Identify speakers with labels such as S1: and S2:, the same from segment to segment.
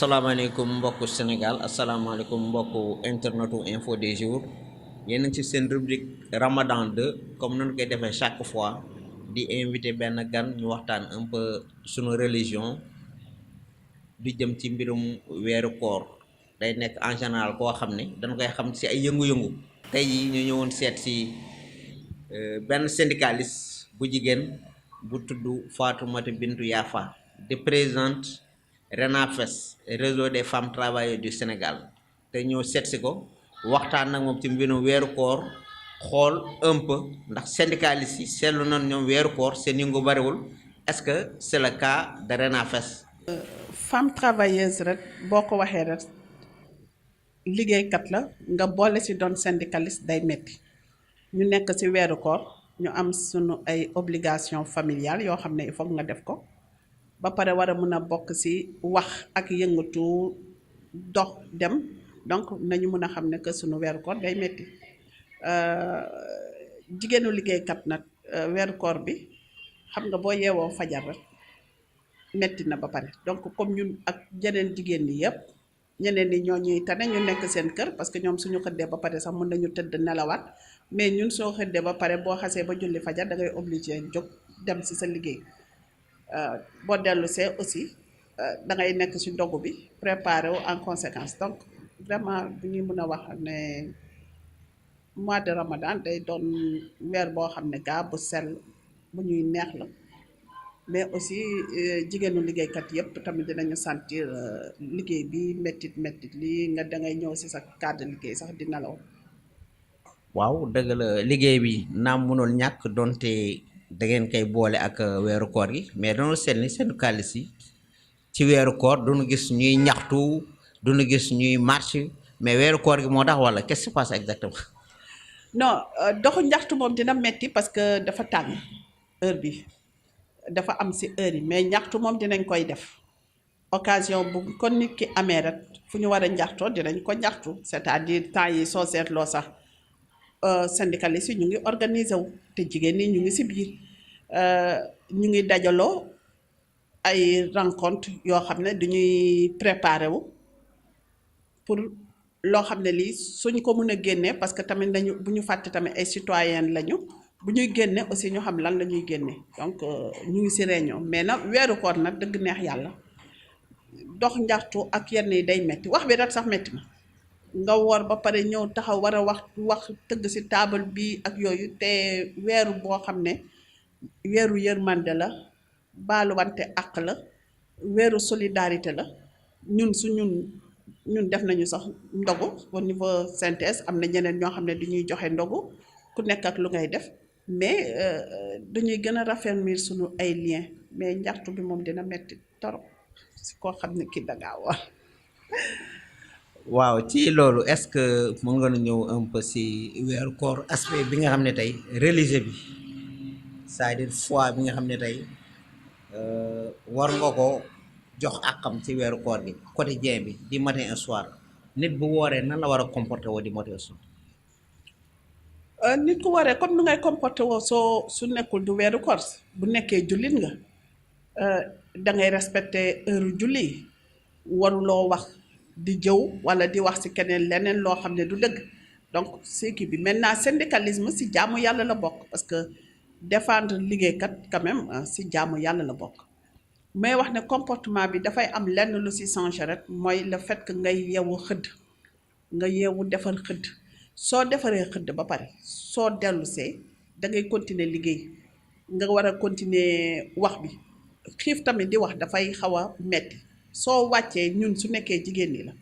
S1: asalaamaaleykum mbokku Sénégal asalaamaaleykum mbokku internetu info des jours yéen a ngi ci seen rubrique Ramadan 2 comme nañu koy defee chaque fois di invité benn gan ñu waxtaan un peu sunu religion di jëm ci mbirum weeru koor day nekk en général koo xam ne dañu koy xam ci ay yëngu-yëngu tey jii ñu ñëwoon seet si benn syndicaliste bu jigéen bu tudd Fatoumata Bintou Yafa di présidente RENAFES réseau des femmes travailleuses du Sénégal te ñëw seet si ko waxtaan nag moom ci mbirum weeru koor xool un peu ndax syndicalistes yi seetlu nañ ñoom weeru koor seen yëngu bariwul est-ce que c'est le cas de RENAFES.
S2: femme travailleuse rek boo ko waxee rek liggéeykat la nga boole ci doon syndicaliste day metti ñu nekk ci weeru koor ñu am sunu ay obligation familiale yoo xam ne il faut nga def ko ba pare war a mën a bokk ci wax ak yëngatu dox dem donc nañu mën a xam ne que sunu weeru koor day metti jigéenu liggéeykat nag weeru koor bi xam nga boo yeewoo fajar rek metti na ba pare donc comme ñun ak jeneen jigéen ñi yëpp ñeneen ñi ñoo ñuy tane ñu nekk seen kër parce que ñoom suñu xëddee ba pare sax mën nañu tëdd nelawaat mais ñun soo xëddee ba pare boo xasee ba julli fajar da ngay obligé jóg dem ci sa liggéey boo dellu see aussi da ngay nekk ci ndogu bi préparé wu en conséquence donc vraiment bu ñuy mën a wax ne mois de Ramadan day doon weer boo xam ne gaa bu sell bu ñuy neex la mais aussi jigéenu liggéeykat yëpp tamit dinañu sentir liggéey bi méttit lii nga dangay ñëw ci sa cadre liggéey sax di nelaw.
S1: waaw dëgg la liggéey bi naam mënul ñàkk donte da ngeen koy boole ak weeru koor gi mais dañoo seet ni syndicalistes yi ci weeru koor duñu gis ñuy ñaxtu duñu gis ñuy marche mais weeru koor gi moo tax wala qu'est-ce qui se passe exactement.
S2: non doxu ñaxtu moom dina metti parce que dafa tàng heure bi dafa am ci heure yi mais ñaxtu moom dinañ koy def occasion bu kon nit ki amee rek fu ñu war a ñaxtoo dinañ ko ñaxtu c'est-à-dire temps yi soo seetloo sax syndicalistes yi ñu ngi organiser wu te jigéen ñi ñu ngi ci biir ñu ngi dajaloo ay rencontre yoo xam ne dañuy préparer wu pour loo xam ne lii suñ ko mën a génnee parce que tamit dañu bu ñu fàtte tamit ay citoyennes lañu bu ñuy génne aussi ñu xam lan la ñuy génne donc ñu ngi ci réunion mais nag weeru koor nag dëgg neex yàlla dox njaxtu ak yenn yi day metti wax bi rek sax metti na nga woor ba pare ñëw taxaw war a wax tëgg ci taabal bi ak yooyu te weeru boo xam ne weeru yërmande la baaluwante àq la weeru solidarité la ñun def nañu sax ndogu au niveau synthèse am na ñeneen ñoo xam ne du ñuy joxe ndogu ku nekk ak lu ngay def mais dañuy gën a raffermir suñu ay liens mais njaxtu bi moom dina metti torop ci koo xam ne kii dangaa woor.
S1: waaw ci loolu est-ce que mën nga ñëw un peu ci weeru koor aspect bi nga xam ne tey religieux bi c'est-à-dire foi bi nga xam ne tey war nga ko jox àqam ci weeru koor gi quotidien bi di matin et soir nit bu wooree nan la war a comporter woo di matin et soir.
S2: nit ku waree comme ni ngay comporter woo su nekkul du weeru koor bu nekkee jullit nga da ngay respecter heure julli yi waruloo wax di jëw walla di wax ci keneen leneen loo xam ne du dëgg donc c'est kii bi maintenant syndicalisme ci jaamu yàlla la bokk parce que défendre liggéeykat quand même ci jaamu yàlla la bokk mais wax ne comportement bi dafay am lenn lu ci changer rek mooy le fait que ngay yeewu xëdd nga yeewu defar xëdd soo defaree xëdd ba pare soo dellusee da ngay continuer liggéey nga war a continuer wax bi xiif tamit di wax dafay xaw a metti soo wàccee ñun su nekkee jigéen ñi la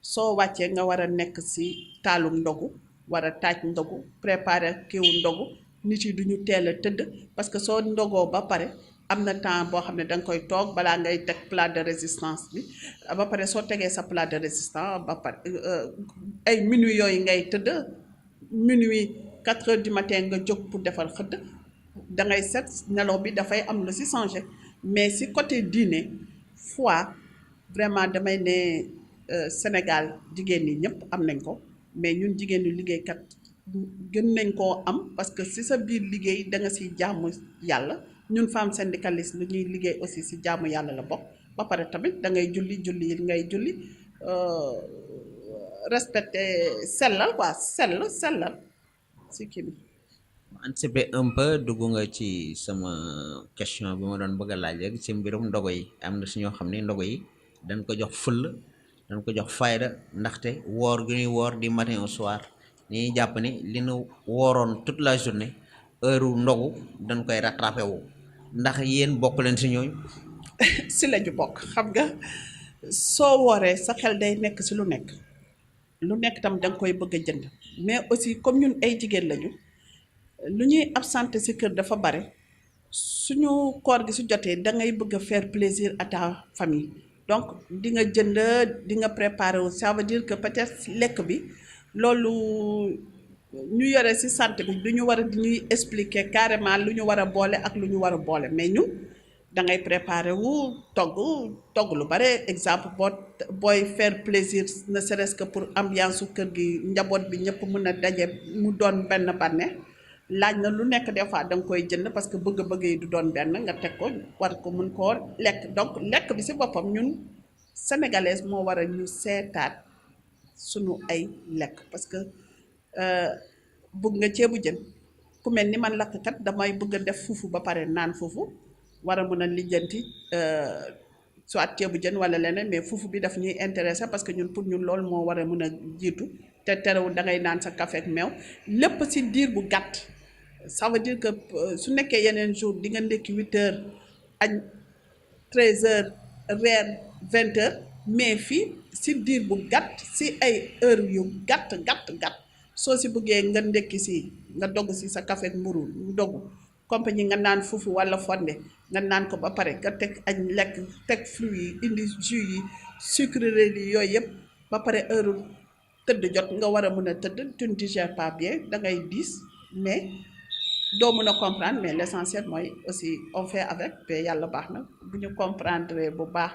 S2: soo wàccee nga war a nekk ci taalum ndogu war a taaj ndogu préparer kiiwu ndogu nit yi duñu teel a tëdd parce que soo ndogoo ba pare am na temps boo xam ne danga koy toog balaa ngay teg plat de résistance bi ba pare soo tegee sa plat de résistance ba pare ay minuit yooyu ngay tëdd minuit 4 heures du matin nga jóg pour defar xëdd dangay set nelaw bi dafay am lu ci changé mais ci côté diine foi vraiment damay ne Sénégal jigéen ñi ñëpp am nañ ko mais ñun jigéen ñu liggéeykat gën nañ koo am parce que ci sa biir liggéey da nga ciy jaamu yàlla ñun femmes syndicalistes lu ñuy liggéey aussi ci jaamu yàlla la bokk ba pare tamit da ngay julli yi ngay julli respecter sellal quoi sellal si kii bi.
S1: anticiper un peu dugg nga ci sama question bi ma doon bëgg a laaj rek ci mbirum ndogo yi am na si ñoo xam ne ndogo yi dañ ko jox full dañ ko jox fayda ndaxte woor gi ñuy woor di matin au soir dañuy jàpp ni li nu wooroon toute la journée heure ndogu dañ koy rattrapé wu ndax yéen bokk leen si ñooñu.
S2: si la ñu bokk xam nga soo wooree sa xel day nekk si lu nekk tam da nga koy bëgg a jënd mais aussi comme ñun ay jigéen lañu lu ñuy absenté si kër dafa bare suñu koor gi su jotee da ngay bëgg a faire plaisir à ta famille donc di nga jënd di nga préparer wu ça veut dire que peut-être lekk bi loolu ñu yore si santé bi du ñu war a di ñuy expliquer carrément lu ñu war a boole ak lu ñu war a boole mais ñun da ngay préparer wu togg lu bare exemple booy faire plaisir ne serait-ce que pour ambiance su kër gi njaboot bi ñëpp mën a daje mu doon benn bànneex laaj na lu nekk des fois da nga koy jënd parce que bëgg-bëgg yi du doon benn nga teg ko war ko mën koo lekk donc lekk bi si boppam ñun sénégalaise moo war a ñu seetaat sunu ay lekk parce que bëgg nga ceebu jën ku mel ni man lakkkat damay bëgg a def fufu ba pare naan fufu war a mën a lijjanti soit ceebu jën wala leneen mais fufu bi daf ñuy intéressé parce que ñun pour ñun loolu moo war a mën a jiitu te terewul da ngay naan sa café ak meew lépp si diir bu gàtt ça veut dire que su nekkee yeneen jour di nga ndekki 8 heures añ 13 heures reer 20 heures mais fii si diir bu gàtt si ay heure yu gàtt soo si bëggee nga ndekki si nga dogg si sa café ak mburu ñu dogg compagnie nga naan fufu wala fonde nga naan ko ba pare nga teg añ lekk teg fruits yi indi jus yi sucreries yi yooyu yëpp ba pare heure tëdd jot nga war a mën a tëdd tu ne digères pas bien da ngay diis mais doo mën a comprendre mais l'essentiel mooy aussi on fait avec te yàlla baax na bu ñu comprendre bu baax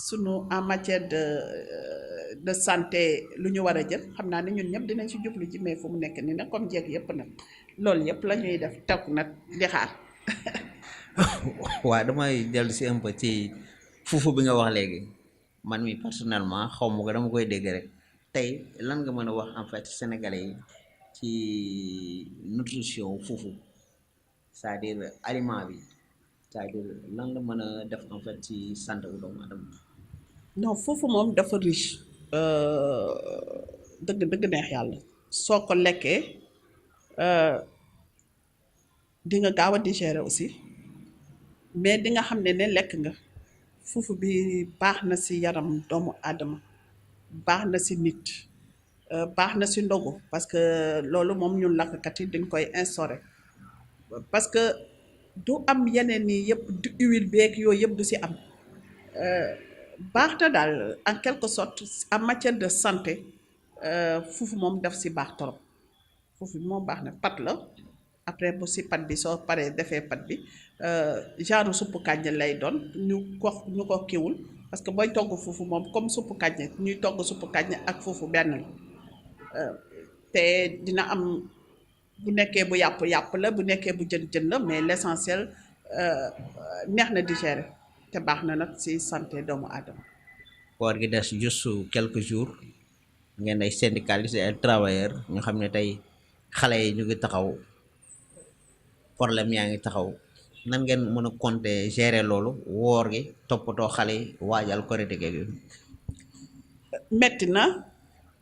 S2: sunu en matière de santé lu ñu war a jël xam naa ne ñun ñëpp dinañ ci jublu ji mais fu mu nekk nii nag comme jeeg yëpp nag loolu yëpp la ñuy def toog nag di xaar.
S1: waaw damay dellu si un peu ci fufu bi nga wax léegi man mi personnellement xaw ma ko dama koy dégg rek tey lan nga mën a wax en fait sénégalais yi ci nutrition fufu c'est-à-dire aliment bi c'est-à-dire lan la mën a def en fait ci santé wu doomu aadama.
S2: non foofu moom dafa riche dëgg neex yàlla soo ko lekkee di nga gaaw a digérer aussi mais di nga xam ne lekk nga fufu bi baax na ci yaram doomu aadama baax na ci nit baax na ci ndogu parce que loolu moom ñun lakkkat yi dañ koy instaurer parce que du am yeneen yi yëpp du huile beeg yooyu yëpp du ci am baax na daal en quelque sorte en matière de santé fufu moom daf ci baax torop fufu bi moom baax na pat la après bu ci pat bi soo paree defee pat bi genre suppu kànja lay doon ñu ko kiwul parce que booy togg fufu moom comme suppu kànja ñuy togg suppu kànja ak fufu benn la te dina am bu nekkee bu yàpp la bu nekkee bu jën la mais l'essentiel neex na digérer te baax na nag ci santé doomu aadama.
S1: koor gi des juste quelques jours ngeen ay syndicalistes ay travailleurs ñu xam ne tey xale yi ñu ngi taxaw problème yaa ngi taxaw nan ngeen mën a compter gérer loolu woor gi toppatoo xale yi waajal korite gi.
S2: metti na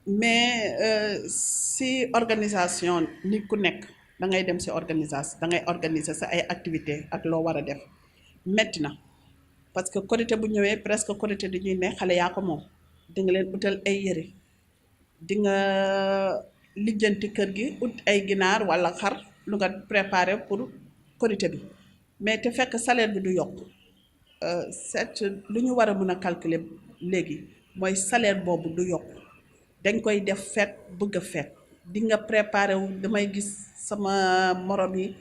S2: mais si organisation nit ku nekk da ngay dem si organisation da ngay organiser sa ay activité ak loo war a def metti na parce que korite bu ñëwee presque korite dañuy ne xale yaa ko moom di nga leen utal ay yëre di nga lijjanti kër gi ut ay ginaar walla xar lu nga préparer pour korite bi mais te fekk salaire bi du yokk c'est lu ñu war a mën a calculer léegi mooy salaire boobu du yokk dañ koy def fête bëgg a fête di nga préparer wu damay gis sama morom yi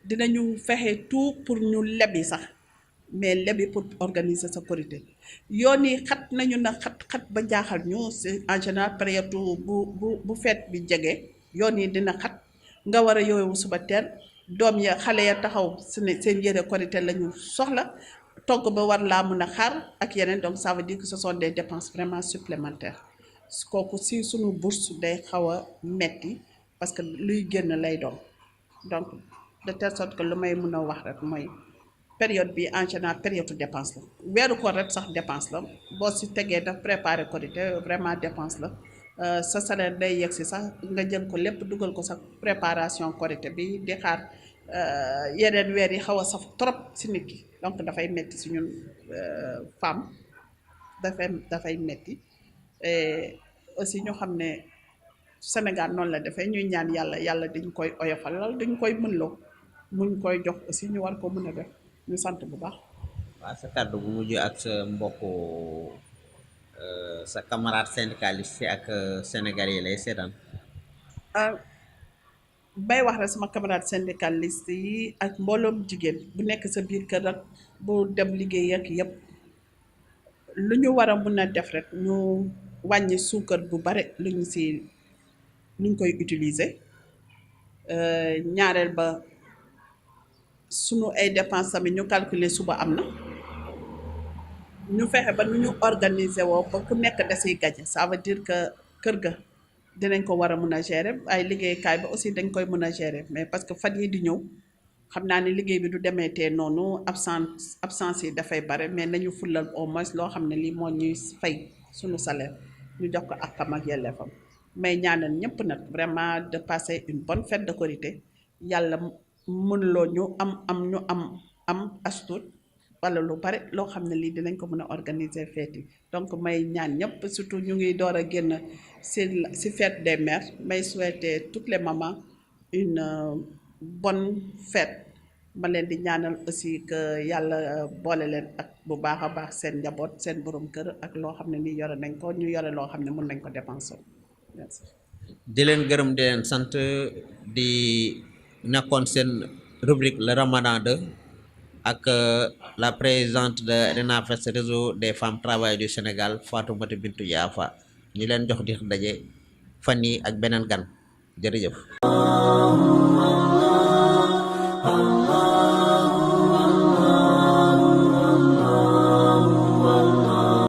S2: dinañu fexe tout pour ñu lebi sax mais lebi pour organiser sa korité yoon yi xat nañu na xat ba jaaxal ñu en général période bu fête bi jege yoon yi dina xat nga war a yooyu suba teel doom ya xale ya taxaw seen yére korité la ñu soxla togg ba war laa mën a xaar ak yeneen donc ça veut dire que ce sont des dépenses vraiment supplémentaires kooku si suñu bourse day xaw a metti parce que luy génn lay doon donc de telle sorte que lu may mën a wax rek mooy période bi en général période dépense la weeru koor rek sax dépense la boo si tegee daf préparer Korité vraiment dépense la sa salaire day yegg si sax nga jël ko lépp dugal ko sa préparation Korité bi di xaar yeneen weer yi xaw a saf trop si nit ki donc dafay metti si ñun femme dafay metti et aussi ñu xam ne Sénégal noonu la defee ñuy ñaan yàlla dañ koy oyofalal dañ koy mënloo muñ koy jox aussi ñu war ko mën a def ñu sant bu baax.
S1: waaw sa kàddu bu mujj ak sa mbokku sa camarade syndicaliste ak sénégalais yi lay seetaan.
S2: bay wax rek sama camarade syndicaliste yi ak mbooloom jigéen bu nekk sa biir kër ak bu dem liggéey ak yëpp lu ñu war a mën a def rek ñu wàññi suukar bu bare luñ koy utiliser ñaareel ba sunu ay dépenses tamit ñu calculer suba am na ñu fexe ba nu ñu organiser woo ba ku nekk da siy gaje ça veut dire que kër ga dinañ ko war a mën a gérer ay liggéeykaay ba aussi dañ koy mën a gérer mais parce que fan yi di ñëw xam naa ne liggéey bi du demee tee noonu absence yi dafay bare mais nañu fulal au moins loo xam ne lii moo ñuy fay suñu salaire ñu jox ko akam ak yelleefam mais ñaanal ñëpp nag vraiment de passer une bonne fête de Korité yàlla mënuloo ñu am astut wala lu bare loo xam ne lii dinañ ko mën a organiser fête yi donc may ñaan ñëpp surtout ñu ngi door a génn si fête des mères may souhaiter toutes les mamans une bonne fête ma leen di ñaanal aussi que yàlla boole leen ak bu baax a baax seen njaboot seen borom kër ak loo xam ne nii yore nañ ko ñu yore loo xam ne mën nañ ko dépenser merci.
S1: di leen gërëm di leen sant di nekkoon seen rubrique le Ramadan 2 ak la présidente de RENAFES réseau des femmes travailleuses du Sénégal Fatoumata Bintou Diafa ñu leen jox di daje fan yi ak beneen gan jërëjëf.